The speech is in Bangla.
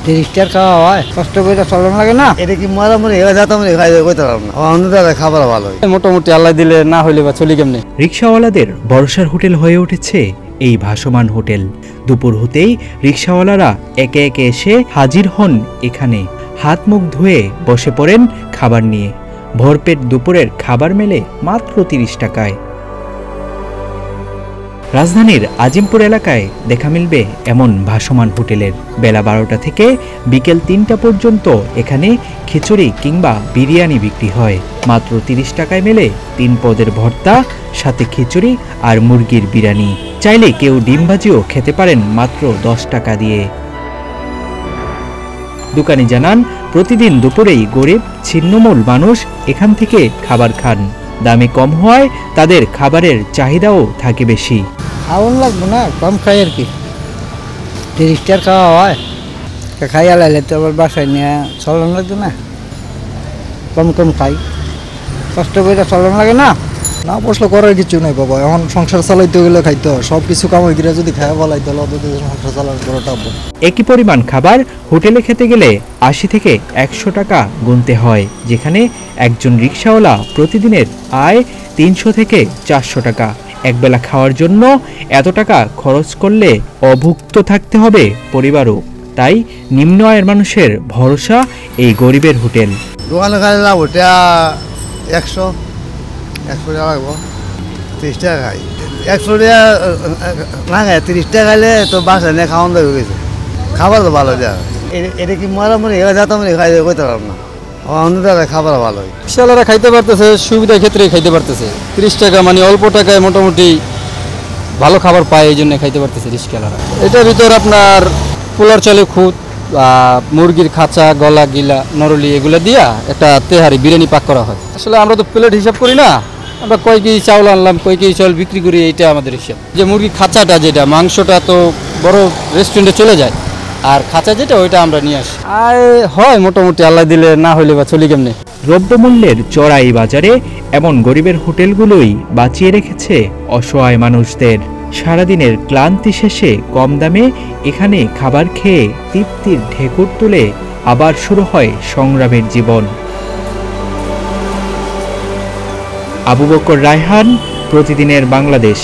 30টার খাওয়া হয়, কষ্ট করে চলন লাগে না। এটা কি মরামরি হয়ে যেতাম খাই কইতে পারলাম না, অন্যদের খাবার ভালো হয় মোটামুটি আল্লাহ দিলে, না হইলে বা চলি কেমনে। রিকশাওয়ালাদের ভরসার হোটেল হয়ে উঠেছে এই ভাসমান হোটেল। দুপুর হতেই রিকশাওয়ালারা একে একে এসে হাজির হন এখানে। হাত মুখ ধুয়ে বসে পড়েন খাবার নিয়ে। ভরপেট দুপুরের খাবার মেলে মাত্র 30 টাকায়। রাজধানীর আজিমপুর এলাকায় দেখা মিলবে এমন ভাসমান হোটেলের। বেলা 12টা থেকে বিকেল 3টা পর্যন্ত এখানে খিচুড়ি কিংবা বিরিয়ানি বিক্রি হয়। মাত্র 30 টাকায় মেলে 3 পদের ভর্তা, সাথে খিচুড়ি আর মুরগির বিরিয়ানি। চাইলে কেউ ডিম ভাজিও খেতে পারেন মাত্র 10 টাকা দিয়ে। দোকানি জানান, প্রতিদিন দুপুরেই গরিব ছিন্নমূল মানুষ এখান থেকে খাবার খান। দামে কম হওয়ায় তাদের খাবারের চাহিদাও থাকে বেশি। খাওয়ান লাগবো না, কম খাই আর কি। 30টার খাওয়া হয়, খাইয়া লাইলে তো আবার বাসায় নিয়ে চলন লাগবে না, কম কম খাই, কষ্ট করে চলন লাগে না। না বসলে করার কিছু নাই বাবা, এখন সংসার চালাইতে গেলে খাইতে হয়। সব কিছু কামাই করে যদি খাওয়া বলাই তাহলে অত সংসার চালানো করাটা। একই পরিমাণ খাবার হোটেলে খেতে গেলে 80 থেকে 100 টাকা গুনতে হয়, যেখানে একজন রিকশাওয়ালা প্রতিদিনের আয় 300 থেকে 400 টাকা। একবেলা খাওয়ার জন্য এত টাকা খরচ করলে অভুক্ত থাকতে হবে পরিবারও। তাই নিম্ন আয়ের মানুষের ভরসা এই গরিবের হোটেল। দোকানে খাই লাভ ওটা 100 টাকা লাগবো, 30 টাকা খাই। 100 টাকা না খাই, 30 টাকা খাইলে তো বাসায় নিয়ে খাওয়ান হয়ে গেছে। খাবার তো ভালো দেওয়া, এটা কি মরামরি হয়ে যেতাম খাই কইতে পারলাম না, অন্যদের খাবার ভালো হয়। রিকশাওয়ালারা খাইতে পারতেছে, সুবিধার ক্ষেত্রে খাইতে পারতেছে। 30 টাকা মানে অল্প টাকায় মোটামুটি ভালো খাবার পায়, এই জন্য খাইতে পারতেছে রিকশাওয়ালারা। এটার ভিতর আপনার পোলার চালে খুদ, মুরগির খাঁচা, গলা গিলা, নরলি এগুলো দিয়া একটা তেহারি বিরিয়ানি পাক করা হয়। আসলে আমরা তো প্লেট হিসাব করি না, আমরা কয় কেজি চাউল আনলাম, কয় কেজি চাউল বিক্রি করি, এইটা আমাদের হিসাব। যে মুরগির খাঁচাটা যেটা, মাংসটা তো বড় রেস্টুরেন্টে চলে যায়, আর খাঁচা যেটা ওইটা আমরা নিয়ে আসি। আয় হয় মোটামুটি আল্লাহ দিলে, না হইলে বা চলি কেমনে। দ্রব্যমূল্যের চড়াই বাজারে এমন গরিবের হোটেলগুলোই বাঁচিয়ে রেখেছে অসহায় মানুষদের। সারাদিনের ক্লান্তি শেষে কম দামে এখানে খাবার খেয়ে তৃপ্তির ঢেকুর তুলে আবার শুরু হয় সংগ্রামের জীবন। আবু বকর রায়হান, প্রতিদিনের বাংলাদেশ।